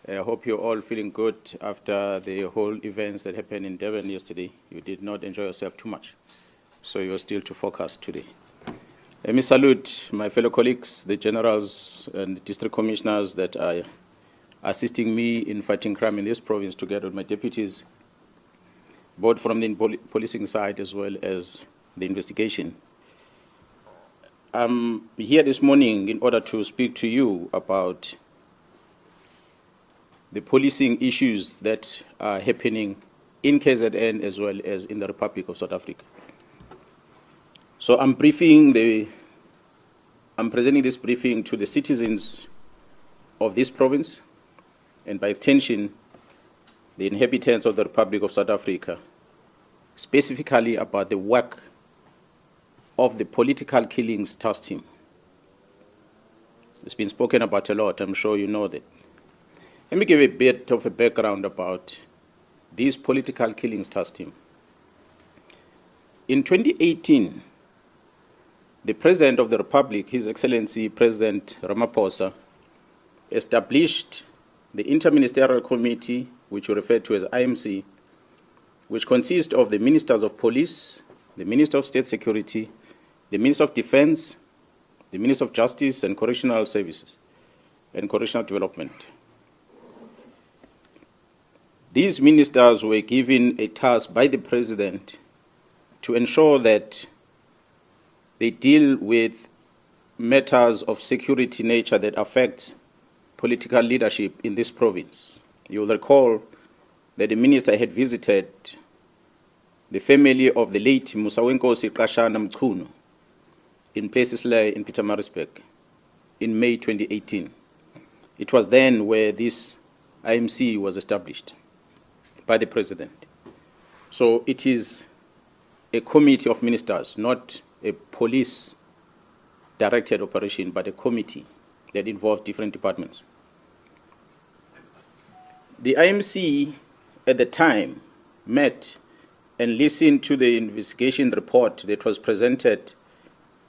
I hope you're all feeling good after the whole events that happened in Durban yesterday. You did not enjoy yourself too much, so you're still to focus today. Let me salute my fellow colleagues, the generals and the district commissioners that are assisting me in fighting crime in this province together with my deputies, both from the policing side as well as the investigation. I'm here this morning in order to speak to you about the policing issues that are happening in KZN as well as in the Republic of South Africa. So I'm presenting this briefing to the citizens of this province and by extension, the inhabitants of the Republic of South Africa, specifically about the work of the political killings task team. It's been spoken about a lot, I'm sure you know that. Let me give a bit of a background about this political killings task team. In 2018, the President of the Republic, His Excellency President Ramaphosa, established the Interministerial Committee, which we refer to as IMC, which consists of the Ministers of Police, the Minister of State Security, the Minister of Defense, the Minister of Justice and Correctional Services, and Correctional Development. These ministers were given a task by the President to ensure that they deal with matters of security nature that affect political leadership in this province. You will recall that the minister had visited the family of the late Musawenkosi Qashana Mkhunu in Plesisle in Pietermaritzburg in May 2018. It was then where this IMC was established by the President. So it is a committee of ministers, not a police-directed operation, but a committee that involves different departments. The IMC at the time met and listened to the investigation report that was presented,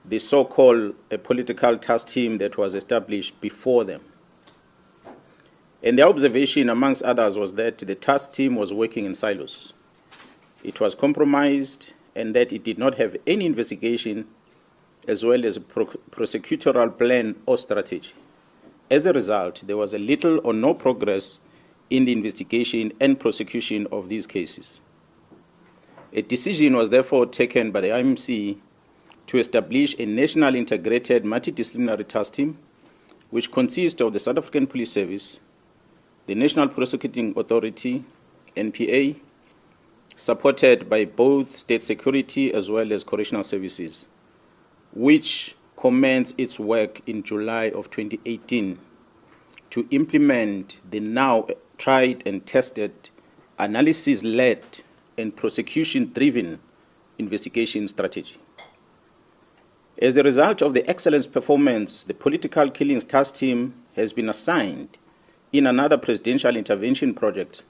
the so-called political task team that was established before them. And their observation, amongst others, was that the task team was working in silos. It was compromised and that it did not have any investigation as well as a prosecutorial plan or strategy. As a result, there was a little or no progress in the investigation and prosecution of these cases. A decision was therefore taken by the IMC to establish a national integrated multidisciplinary task team, which consists of the South African Police Service, the National Prosecuting Authority, NPA, supported by both state security as well as correctional services, which commenced its work in July of 2018 to implement the now tried and tested analysis-led and prosecution-driven investigation strategy. As a result of the excellent performance, the political killings task team has been assigned in another presidential intervention project.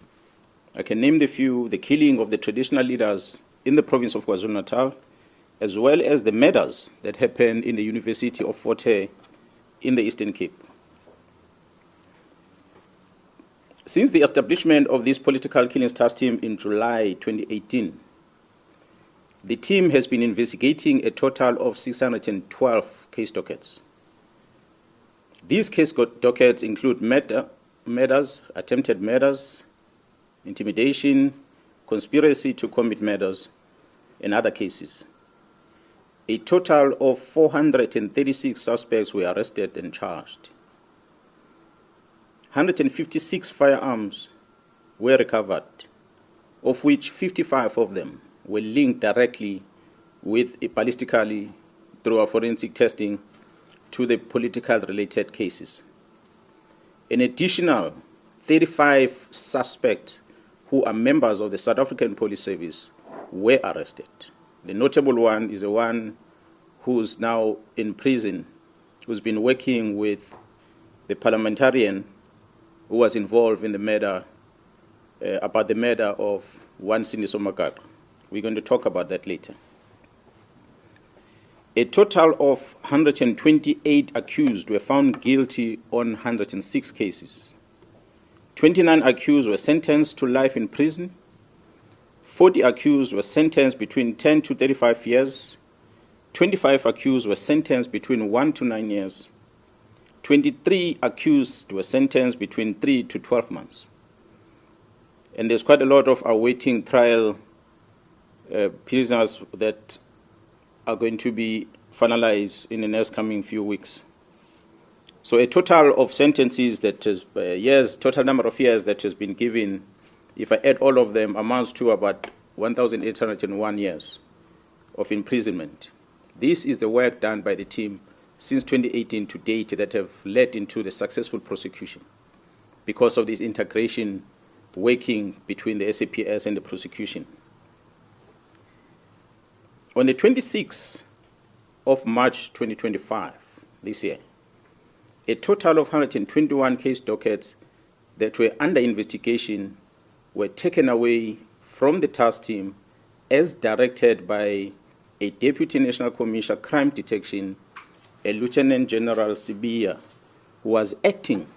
I can name the few: the killing of the traditional leaders in the province of KwaZulu-Natal, as well as the murders that happened in the University of Fort Hare in the Eastern Cape. Since the establishment of this political killings task team in July 2018, the team has been investigating a total of 612 case dockets. These case dockets include murders, attempted murders, intimidation, conspiracy to commit murders, and other cases. A total of 436 suspects were arrested and charged. 156 firearms were recovered, of which 55 of them were linked directly with ballistically through our forensic testing to the political related cases. An additional 35 suspects who are members of the South African Police Service were arrested. The notable one is the one who's now in prison, who's been working with the parliamentarian who was involved in the murder, about the murder of one Siniso Magaka. We're going to talk about that later. A total of 128 accused were found guilty on 106 cases. 29 accused were sentenced to life in prison. 40 accused were sentenced between 10 to 35 years. 25 accused were sentenced between 1 to 9 years. 23 accused were sentenced between 3 to 12 months. And there's quite a lot of awaiting trial prisoners that are going to be finalized in the next coming few weeks. So a total of sentences that is total number of years that has been given, if I add all of them, amounts to about 1,801 years of imprisonment. This is the work done by the team since 2018 to date that have led into the successful prosecution because of this integration working between the SAPS and the prosecution. On the 26th of March 2025, this year, a total of 121 case dockets that were under investigation were taken away from the task team as directed by a Deputy National Commissioner Crime Detection, a Lieutenant General Sibiya, who was acting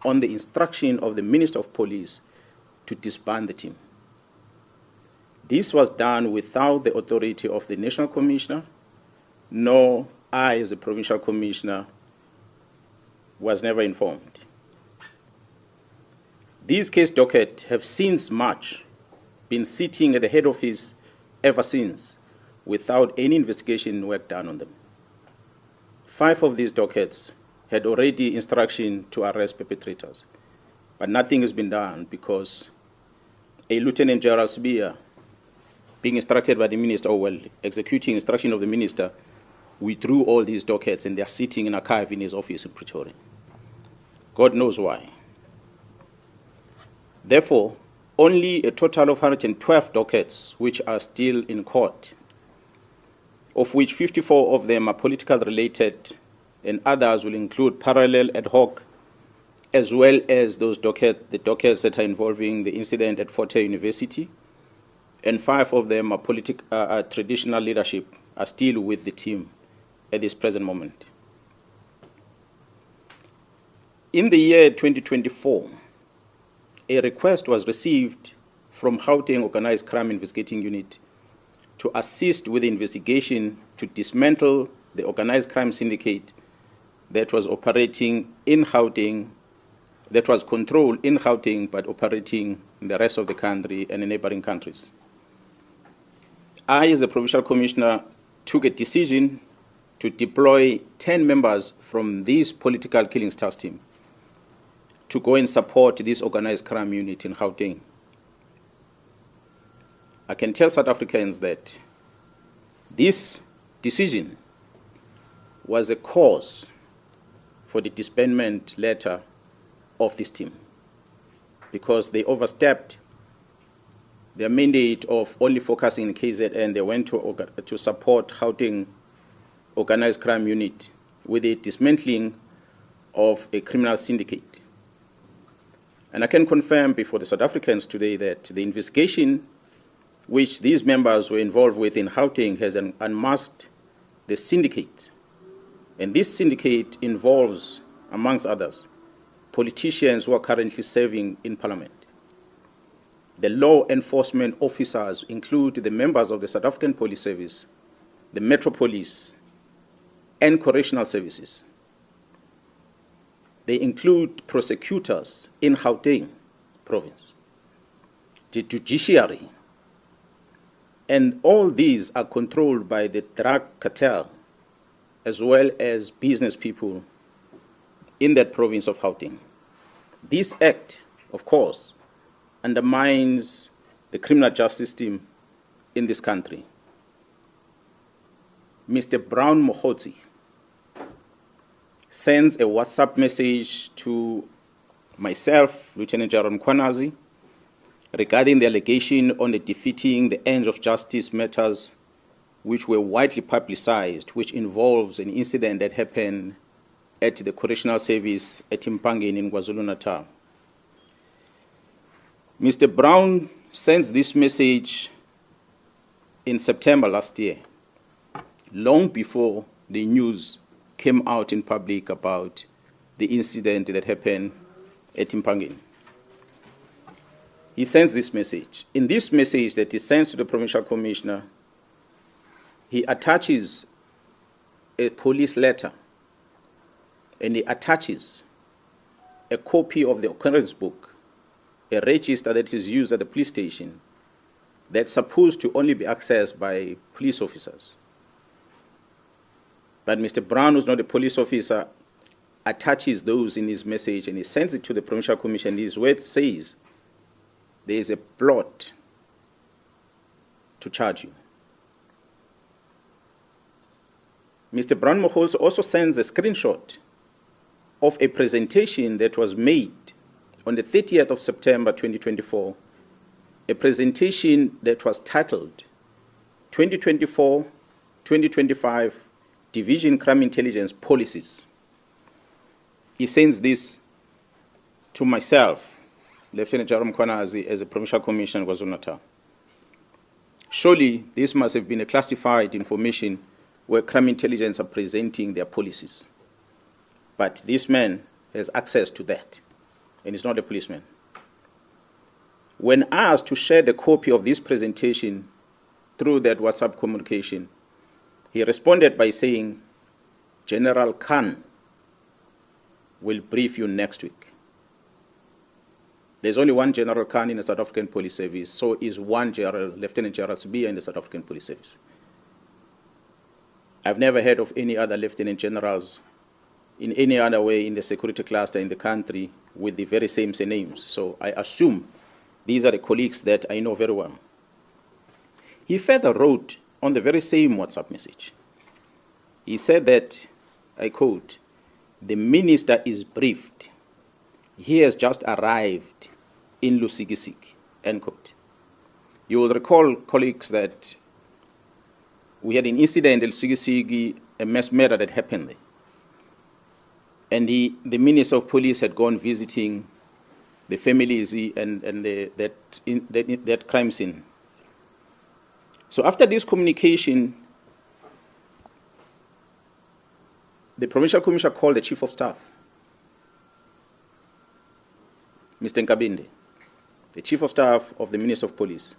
on the instruction of the Minister of Police to disband the team. This was done without the authority of the National Commissioner, nor I, as a Provincial Commissioner, was never informed. These case dockets have since March been sitting at the head office ever since, without any investigation work done on them. 5 of these dockets had already instruction to arrest perpetrators, but nothing has been done because a Lieutenant General Sibiya, being instructed by the minister, or well, executing instruction of the minister, withdrew all these dockets and they are sitting in archive in his office in Pretoria. God knows why. Therefore, only a total of 112 dockets which are still in court, of which 54 of them are political related and others will include parallel ad hoc, as well as the dockets that are involving the incident at Fort Hare University, and 5 of them are traditional leadership, are still with the team at this present moment. In the year 2024, a request was received from Gauteng Organized Crime Investigating Unit to assist with the investigation to dismantle the organized crime syndicate that was operating in Gauteng, that was controlled in Gauteng but operating in the rest of the country and in neighboring countries. I, as a Provincial Commissioner, took a decision to deploy 10 members from this political killings task team to go and support this organized crime unit in Gauteng. I can tell South Africans that this decision was a cause for the disbandment letter of this team because they overstepped their mandate of only focusing in KZN. They went to support Gauteng organized crime unit with the dismantling of a criminal syndicate. And I can confirm before the South Africans today that the investigation which these members were involved with in Gauteng has unmasked the syndicate. And this syndicate involves, amongst others, politicians who are currently serving in Parliament. The law enforcement officers include the members of the South African Police Service, the Metro Police, and correctional services. They include prosecutors in Gauteng province, the judiciary, and all these are controlled by the drug cartel as well as business people in that province of Gauteng. This act, of course, undermines the criminal justice system in this country. Mr. Brown Mkhwanazi sends a WhatsApp message to myself, Lieutenant General Mkhwanazi, regarding the allegation on the defeating the ends of justice matters which were widely publicized, which involves an incident that happened at the correctional service at Mpangeni in KwaZulu-Natal. Mr. Brown sends this message in September last year, long before the news came out in public about the incident that happened at Mpangeni. he sends this message. In this message that he sends to the Provincial Commissioner, he attaches a police letter and he attaches a copy of the occurrence book, a register that is used at the police station that's supposed to only be accessed by police officers. But Mr. Brown, who's not a police officer, attaches those in his message and he sends it to the Provincial Commission. His word says there is a plot to charge you. Mr. Brown Mkhwanazi also sends a screenshot of a presentation that was made on the 30th of September 2024, a presentation that was titled 2024-2025 Division Crime Intelligence Policies. He sends this to myself, Lieutenant General Mkhwanazi, as a Provincial Commissioner of KwaZulu-Natal. Surely this must have been a classified information where crime intelligence are presenting their policies. But this man has access to that, and he's not a policeman. When asked to share the copy of this presentation through that WhatsApp communication, he responded by saying, General Khan will brief you next week. There's only one General Khan in the South African Police Service, so is one Lieutenant General Sibiya in the South African Police Service. I've never heard of any other lieutenant generals in any other way in the security cluster in the country with the very same names. So I assume these are the colleagues that I know very well. He further wrote on the very same WhatsApp message. He said that, I quote, the minister is briefed. He has just arrived in Lusikisiki, end quote. You will recall, colleagues, that we had an incident in Lusikisiki, a mass murder that happened there. And the Minister of Police had gone visiting the families and that crime scene. So after this communication, the Provincial Commissioner called the Chief of Staff, Mr. Nkabinde, the Chief of Staff of the Minister of Police,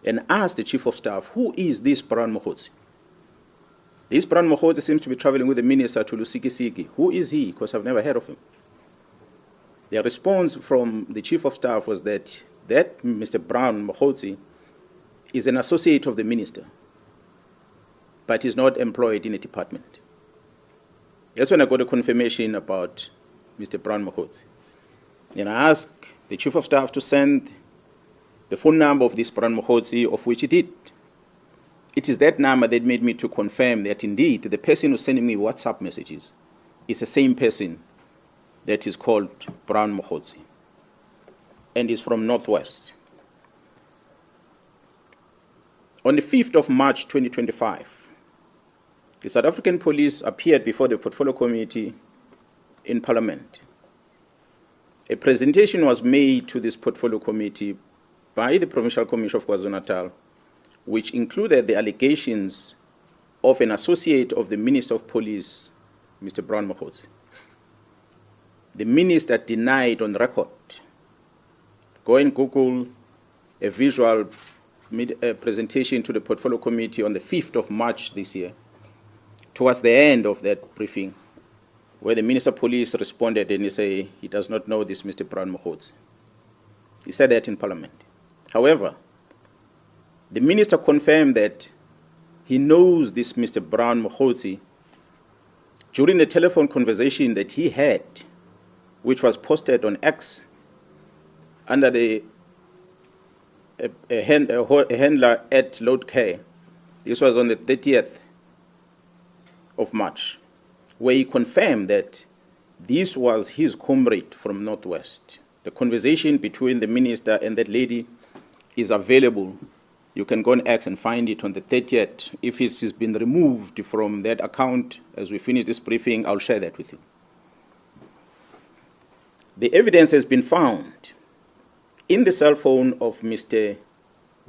and asked the Chief of Staff, who is this Brown Mkhwanazi? This Brown Mkhwanazi seems to be traveling with the Minister to Lusikisiki. Who is he? Because I've never heard of him. The response from the Chief of Staff was that Mr. Brown Mkhwanazi is an associate of the Minister, but is not employed in a department. That's when I got a confirmation about Mr. Brown Mkhwanazi. And I asked the Chief of Staff to send the phone number of this Brown Mkhwanazi, of which he did. It is that number that made me to confirm that indeed the person who's sending me WhatsApp messages is the same person that is called Brown Mkhwanazi and is from Northwest. On the 5th of March 2025, the South African Police appeared before the Portfolio Committee in Parliament. A presentation was made to this Portfolio Committee by the Provincial Commission of KwaZulu-Natal, which included the allegations of an associate of the Minister of Police, Mr. Brown Mkhwanazi. The Minister denied on record. Go and Google a visual presentation to the Portfolio Committee on the 5th of March this year, towards the end of that briefing, where the Minister of Police responded and he said he does not know this Mr. Brown Mkhwanazi. He said that in Parliament. However, the Minister confirmed that he knows this Mr. Brown Mkhwanazi during the telephone conversation that he had, which was posted on X under the handler at Load Care. This was on the 30th of March, where he confirmed that this was his comrade from Northwest. The conversation between the minister and that lady is available. You can go on X and find it on the 30th. If it has been removed from that account, as we finish this briefing, I'll share that with you. The evidence has been found in the cell phone of Mr.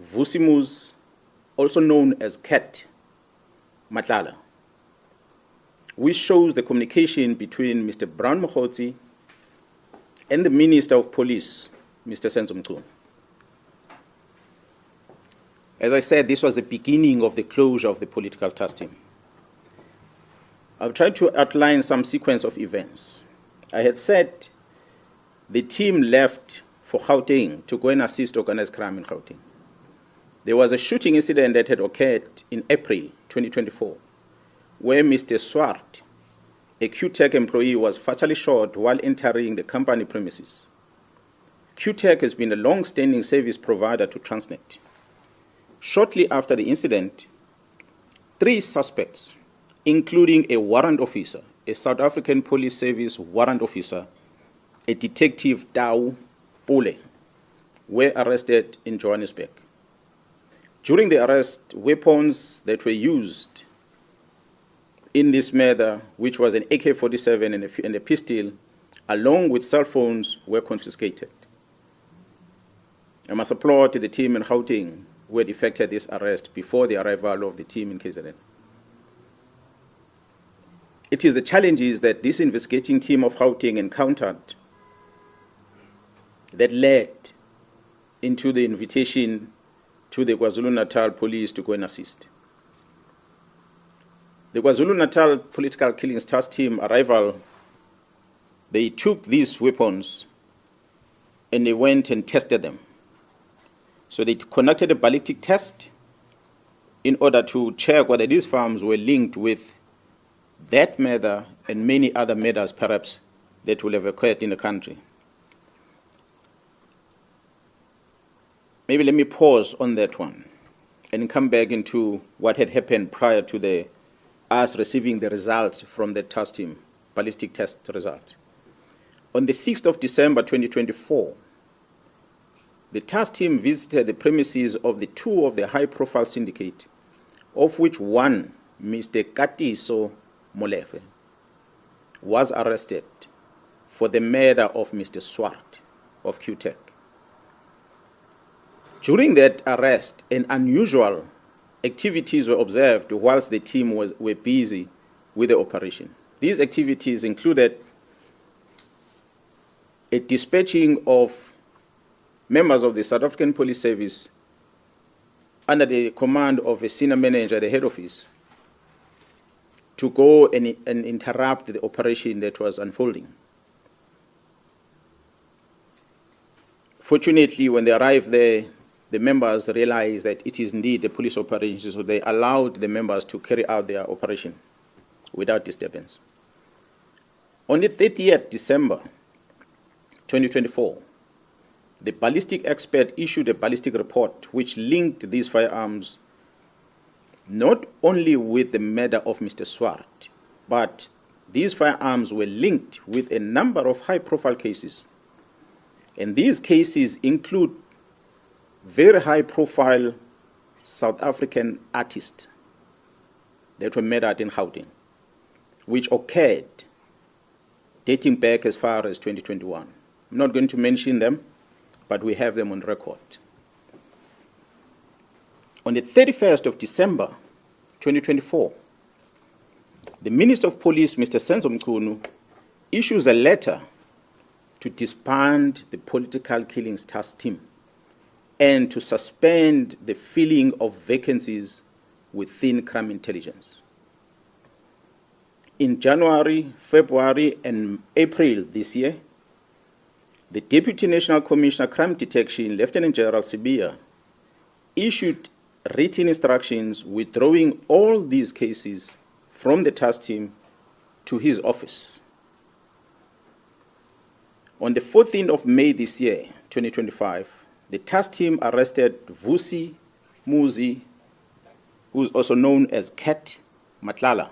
Vusimus, also known as Cat Nhlanhla, which shows the communication between Mr. Brown Mkhwanazi and the Minister of Police, Mr. Senzo Mchunu. As I said, this was the beginning of the closure of the political task team. I've tried to outline some sequence of events. I had said the team left for Gauteng to go and assist organized crime in Gauteng. There was a shooting incident that had occurred in April 2024, where Mr. Swart, a QTech employee, was fatally shot while entering the company premises. QTech has been a long-standing service provider to Transnet. Shortly after the incident, 3 suspects, including a warrant officer, a South African Police Service warrant officer, a detective Tau Pule, were arrested in Johannesburg. During the arrest, weapons that were used in this matter, which was an AK-47 and a pistol, along with cell phones, were confiscated. I must applaud the team in Gauteng who had effected this arrest before the arrival of the team in KZN. It is the challenges that this investigating team of Gauteng encountered that led into the invitation to the KwaZulu-Natal police to go and assist. The KwaZulu-Natal political killings task team arrival, they took these weapons and they went and tested them. So they conducted a ballistic test in order to check whether these firearms were linked with that murder and many other murders perhaps that will have occurred in the country. Maybe let me pause on that one and come back into what had happened prior to us receiving the results from the task team, ballistic test result. On the 6th of December 2024, the task team visited the premises of the 2 of the high-profile syndicate, of which one, Mr. Katiso Molefe, was arrested for the murder of Mr. Swart of QTech. During that arrest, an unusual activities were observed whilst the team were busy with the operation. These activities included a dispatching of members of the South African Police Service under the command of a senior manager at the head office to go and interrupt the operation that was unfolding. Fortunately, when they arrived there, the members realized that it is indeed a police operation, so they allowed the members to carry out their operation without disturbance. On the 30th December 2024, the ballistic expert issued a ballistic report which linked these firearms not only with the murder of Mr. Swart, but these firearms were linked with a number of high-profile cases. And these cases include very high-profile South African artists that were murdered in Gauteng, which occurred dating back as far as 2021. I'm not going to mention them, but we have them on record. On the 31st of December 2024, the Minister of Police, Mr. Senzo Mkhunu, issues a letter to disband the political killings task team and to suspend the filling of vacancies within crime intelligence. In January, February, and April this year, the Deputy National Commissioner Crime Detection, Lieutenant General Sibia, issued written instructions withdrawing all these cases from the task team to his office. On the 14th of May this year, 2025, the task team arrested Vusi Muzi, who is also known as Cat Nhlanhla,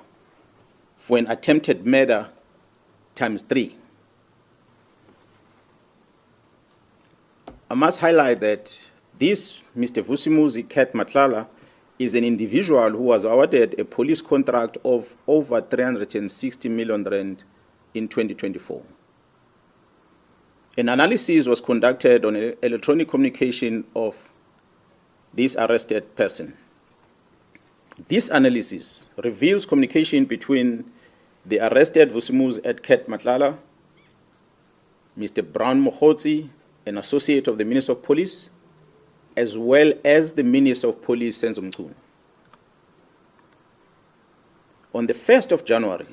for an attempted murder ×3. I must highlight that this Mr. Vusi Muzi Cat Nhlanhla is an individual who was awarded a police contract of over 360 million rand in 2024. An analysis was conducted on electronic communication of this arrested person. This analysis reveals communication between the arrested Vusimus at Cat Nhlanhla, Mr. Brown Mkhwanazi, an associate of the Minister of Police, as well as the Minister of Police, Senzo Mkhwanazi. On the 1st of January,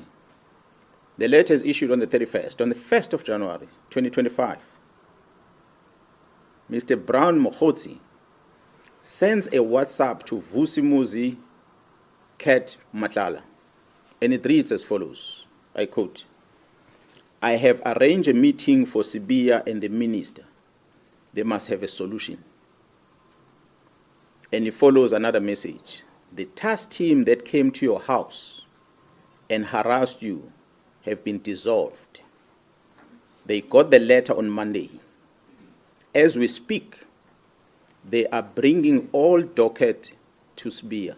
the letter is issued on the 31st. On the 1st of January, 2025, Mr. Brown Mkhwanazi sends a WhatsApp to Vusimuzi Cat Nhlanhla, and it reads as follows, I quote, "I have arranged a meeting for Sibiya and the minister. They must have a solution." And it follows another message. "The task team that came to your house and harassed you have been dissolved. They got the letter on Monday. As we speak, they are bringing all docket to Sibiya."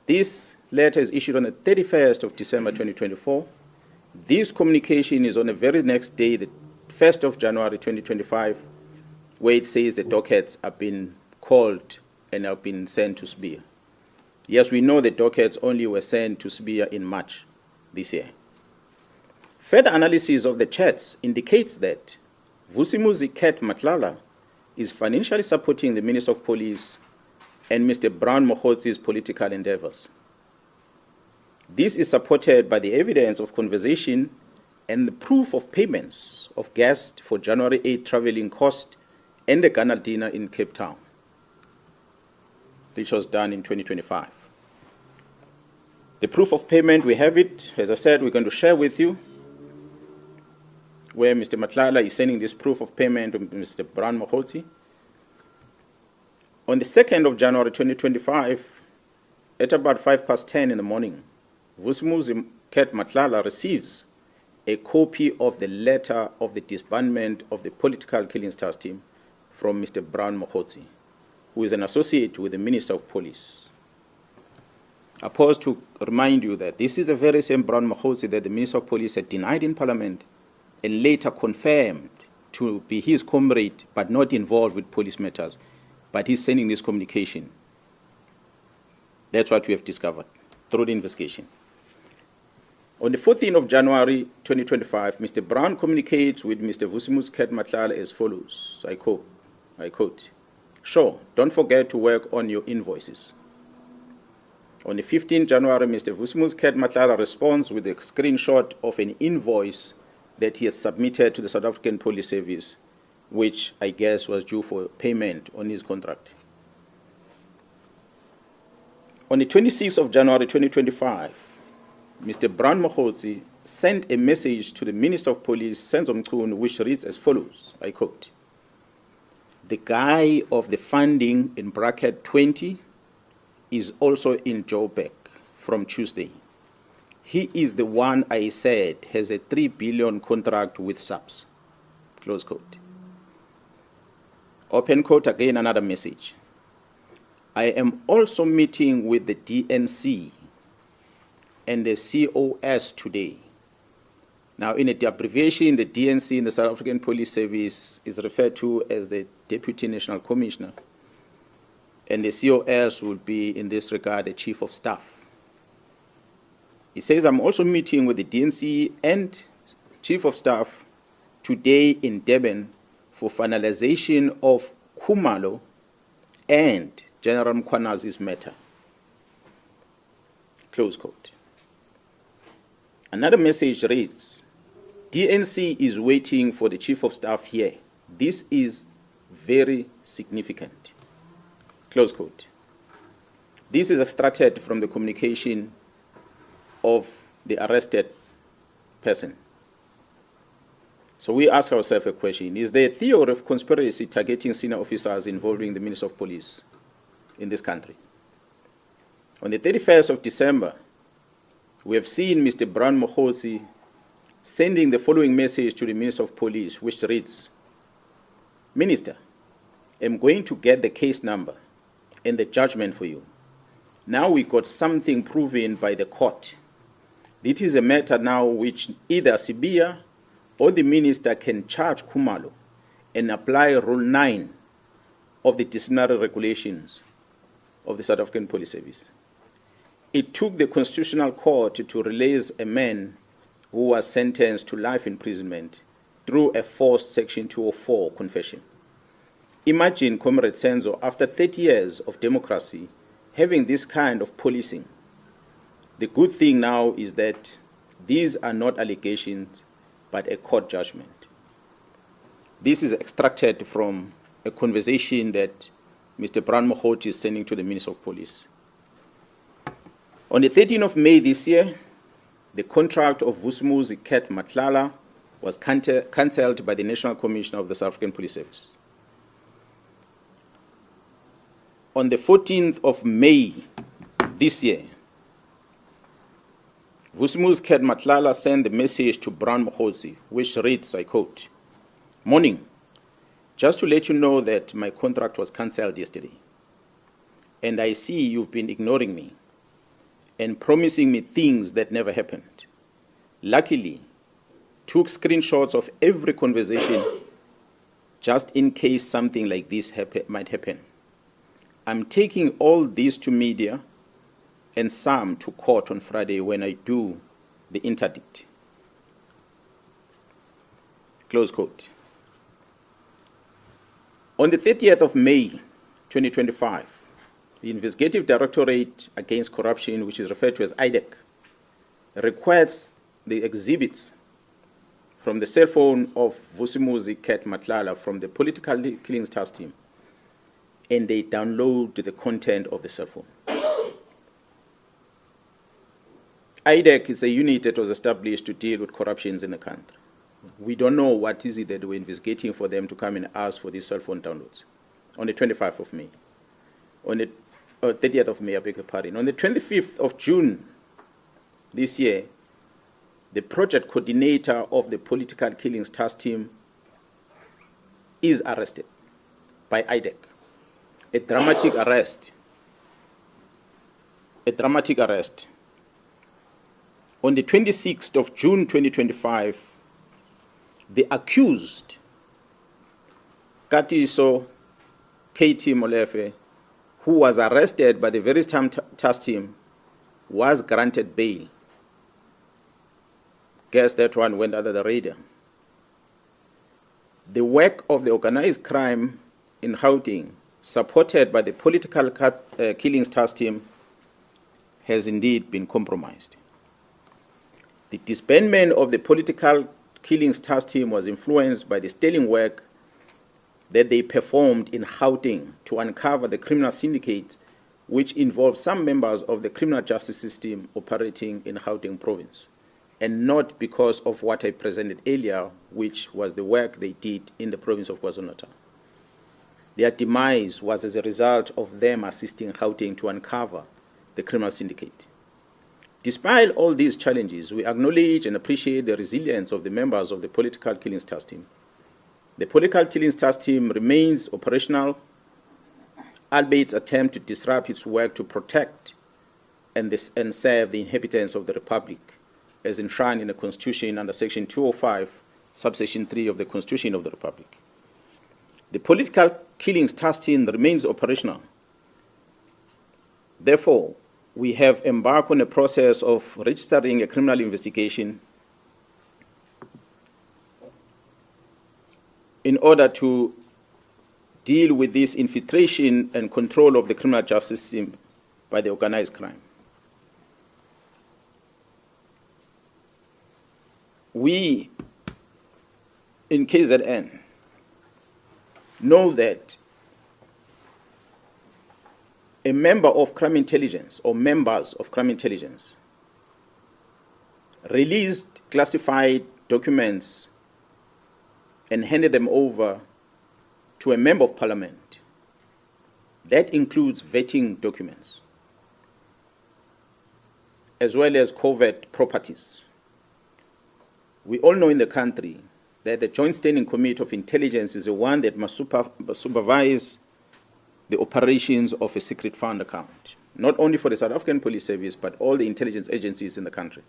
This letter is issued on the 31st of December 2024. This communication is on the very next day, the 1st of January 2025, where it says the dockets have been called and have been sent to Sibiya. Yes, we know the dockets only were sent to Sibiya in March this year. Further analysis of the chats indicates that Vusimuzi Cat Nhlanhla is financially supporting the Minister of Police and Mr. Brown Mkhwanazi's political endeavors. This is supported by the evidence of conversation and the proof of payments of guests for January 8 traveling cost and the Ghana dinner in Cape Town, which was done in 2025. The proof of payment, we have it. As I said, we're going to share with you where Mr. Nhlanhla is sending this proof of payment to Mr. Brown Mkhwanazi. On the 2nd of January 2025, at about 10:05 in the morning, Vusimuzi Cat Nhlanhla receives a copy of the letter of the disbandment of the political killings task team from Mr. Brown Mkhwanazi, who is an associate with the Minister of Police. I pause to remind you that this is the very same Brown Mkhwanazi that the Minister of Police had denied in Parliament and later confirmed to be his comrade but not involved with police matters. But he's sending this communication. That's what we have discovered through the investigation. On the 14th of January 2025, Mr. Brown communicates with Mr. Vusimuzi Cat Nhlanhla as follows, I quote, "Sure, don't forget to work on your invoices." On the 15th January, Mr. Vusimuzi Cat Nhlanhla responds with a screenshot of an invoice that he has submitted to the South African Police Service, which I guess was due for payment on his contract. On the 26th of January 2025, Mr. Brown Mkhwanazi sent a message to the Minister of Police, Senzo Mkhwanazi, which reads as follows, I quote, "The guy of the funding in bracket 20 is also in Joburg from Tuesday. He is the one I said has a 3 billion contract with SAPS." Close quote. Open quote, again another message. "I am also meeting with the DNC and the COS today." Now, in the abbreviation, the DNC in the South African Police Service is referred to as the Deputy National Commissioner, and the COS would be, in this regard, the Chief of Staff. He says, "I'm also meeting with the DNC and Chief of Staff today in Durban for finalization of Khumalo and General Mkhwanazi's matter." Close quote. Another message reads, "DNC is waiting for the Chief of Staff here. This is very significant." Close quote. This is extracted from the communication of the arrested person. So we ask ourselves a question. Is there a theory of conspiracy targeting senior officers involving the Minister of Police in this country? On the 31st of December, we have seen Mr. Brown Mkhwanazi sending the following message to the Minister of Police, which reads, "Minister, I'm going to get the case number and the judgment for you. Now we got something proven by the court. This is a matter now which either Sibiya or the minister can charge Khumalo and apply Rule 9 of the disciplinary regulations of the South African Police Service. It took the Constitutional Court to release a man who was sentenced to life imprisonment through a forced Section 204 confession. Imagine, Comrade Senzo, after 30 years of democracy, having this kind of policing. The good thing now is that these are not allegations, but a court judgment. This is extracted from a conversation that Mr. Brian Mkhwanazi is sending to the Minister of Police. On the 13th of May this year, the contract of Vusumuzi Cat Nhlanhla was cancelled by the National Commissioner of the South African Police Service. On the 14th of May this year, Vusumuzi Cat Nhlanhla sent a message to Brian Mkhwanazi, which reads, I quote, "Morning, just to let you know that my contract was cancelled yesterday, and I see you've been ignoring me and promising me things that never happened. Luckily, took screenshots of every conversation just in case something like this might happen. I'm taking all this to media and some to court on Friday when I do the interdict." Close quote. On the 30th of May 2025, the Investigative Directorate Against Corruption, which is referred to as IDEC, requests the exhibits from the cell phone of Vusumuzi Cat Nhlanhla from the Political Killings Task Team, and they download the content of the cell phone. IDEC is a unit that was established to deal with corruptions in the country. We don't know what is it that we're investigating for them to come and ask for these cell phone downloads. On the 25th of May, on the 30th of May, I beg your pardon. On the 25th of June this year, the project coordinator of the Political Killings Task Team is arrested by IDEC. A dramatic arrest. A dramatic arrest. On the 26th of June 2025, the accused, Katiso Katie Molefe, who was arrested by the very same task team, was granted bail. Guess that one went under the radar. The work of the organized crime in Gauteng, supported by the Political Killings Task Team, has indeed been compromised. The disbandment of the Political Killings Task Team was influenced by the sterling work that they performed in Gauteng to uncover the criminal syndicate, which involved some members of the criminal justice system operating in Gauteng province, and not because of what I presented earlier, which was the work they did in the province of KwaZulu-Natal. Their demise was as a result of them assisting Gauteng to uncover the criminal syndicate. Despite all these challenges, we acknowledge and appreciate the resilience of the members of the Political Killings Task Team. The Political Killings Task Team remains operational, albeit attempt to disrupt its work to protect and serve the inhabitants of the Republic, as enshrined in the Constitution under Section 205, subsection 3 of the Constitution of the Republic. The Political Killings Task Team remains operational. Therefore, we have embarked on a process of registering a criminal investigation in order to deal with this infiltration and control of the criminal justice system by the organized crime. We, in KZN, know that a member of crime intelligence or members of crime intelligence released classified documents and handed them over to a member of parliament. That includes vetting documents, as well as covert properties. We all know in the country that the Joint Standing Committee of Intelligence is the one that must supervise the operations of a secret fund account, not only for the South African Police Service, but all the intelligence agencies in the country.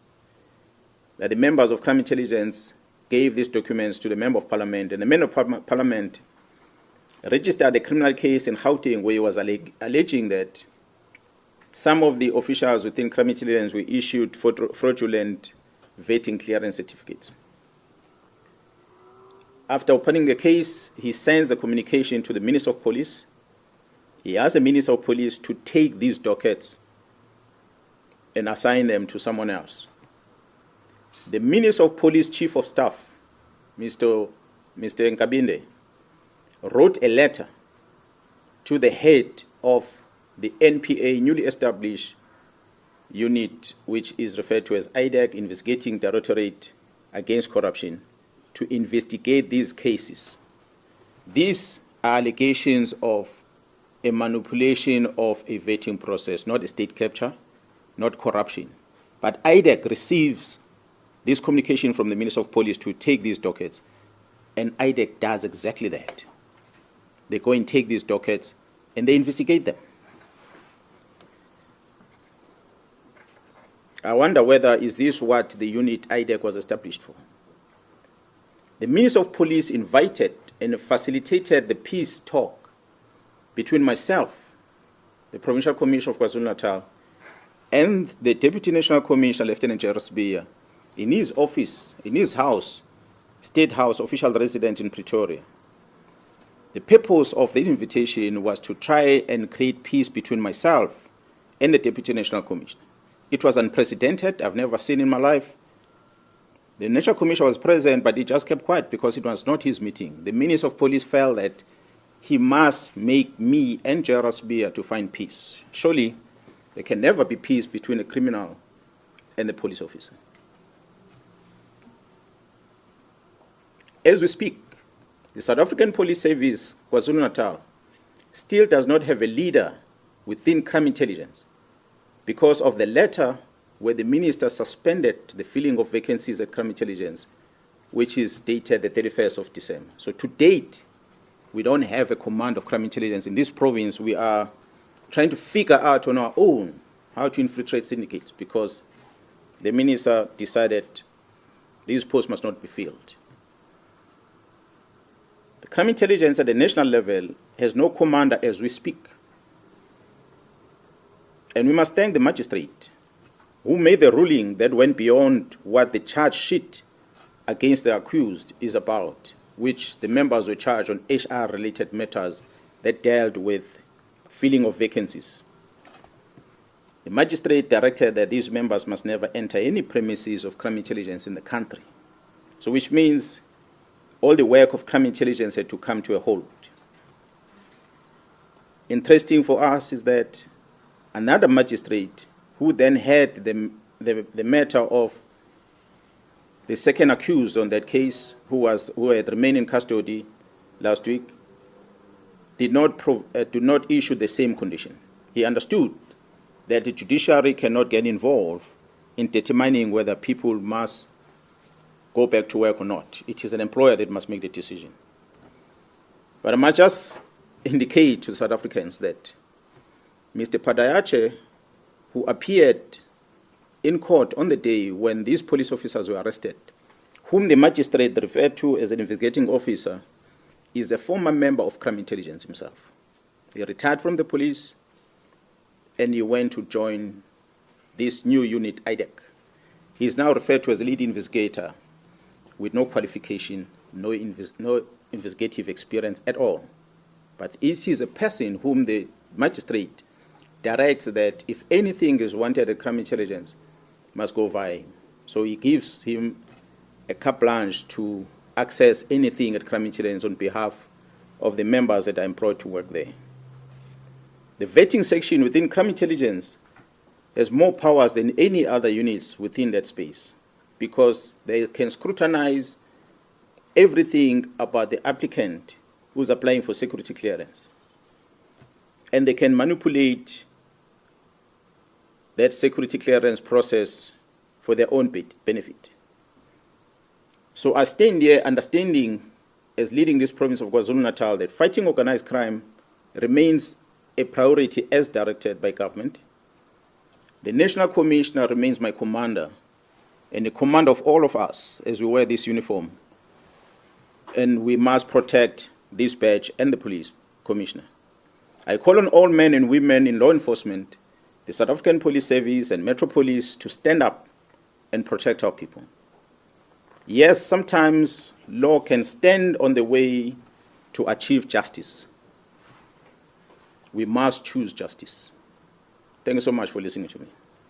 That the members of crime intelligence gave these documents to the Member of Parliament, and the Member of Parliament registered a criminal case in Gauteng where he was alleging that some of the officials within crime intelligence were issued fraudulent vetting clearance certificates. After opening the case, he sends a communication to the Minister of Police. He asks the Minister of Police to take these dockets and assign them to someone else. The Minister of Police Chief of Staff, Mr. Nkabinde, wrote a letter to the head of the NPA newly established unit, which is referred to as IDEC, Investigating Directorate Against Corruption, to investigate these cases. These are allegations of a manipulation of a vetting process, not a state capture, not corruption. But IDEC receives this communication from the Minister of Police to take these dockets, and IDEC does exactly that. They go and take these dockets and they investigate them. I wonder whether is this what the unit IDEC was established for? The Minister of Police invited and facilitated the peace talk between myself, the Provincial Commissioner of KwaZulu-Natal, and the Deputy National Commissioner, Lieutenant General Sbiya, in his office, in his house, State House, official residence in Pretoria. The purpose of the invitation was to try and create peace between myself and the Deputy National Commissioner. It was unprecedented. I've never seen in my life. The National Commissioner was present, but he just kept quiet because it was not his meeting. The Minister of Police felt that he must make me and General Sbiya to find peace. Surely, there can never be peace between a criminal and the police officer. As we speak, the South African Police Service, KwaZulu-Natal, still does not have a leader within crime intelligence because of the letter where the minister suspended the filling of vacancies at crime intelligence, which is dated the 31st of December. So to date, we don't have a command of crime intelligence in this province. We are trying to figure out on our own how to infiltrate syndicates because the minister decided these posts must not be filled. The crime intelligence at the national level has no commander as we speak. And we must thank the magistrate who made the ruling that went beyond what the charge sheet against the accused is about, which the members were charged on HR-related matters that dealt with filling of vacancies. The magistrate directed that these members must never enter any premises of crime intelligence in the country. So which means all the work of crime intelligence had to come to a halt. Interesting for us is that another magistrate who then had the matter of the second accused on that case, who had remained in custody last week, did not issue the same condition. He understood that the judiciary cannot get involved in determining whether people must go back to work or not. It is an employer that must make the decision. But I must just indicate to the South Africans that Mr. Padayache, who appeared in court on the day when these police officers were arrested, whom the magistrate referred to as an investigating officer, is a former member of crime intelligence himself. He retired from the police and he went to join this new unit, IDEC. He is now referred to as a lead investigator with no qualification, no investigative experience at all. But he is a person whom the magistrate directs that if anything is wanted at crime intelligence, must go via him. So he gives him a carte blanche to access anything at crime intelligence on behalf of the members that are employed to work there. The vetting section within crime intelligence has more powers than any other units within that space because they can scrutinize everything about the applicant who's applying for security clearance. And they can manipulate that security clearance process for their own benefit. So I stand here understanding, as leading this province of KwaZulu-Natal, that fighting organized crime remains a priority as directed by government. The National Commissioner remains my commander and the commander of all of us as we wear this uniform. And we must protect this badge and the police commissioner. I call on all men and women in law enforcement, the South African Police Service and Metro Police to stand up and protect our people. Yes, sometimes law can stand on the way to achieve justice, we must choose justice. Thank you so much for listening to me.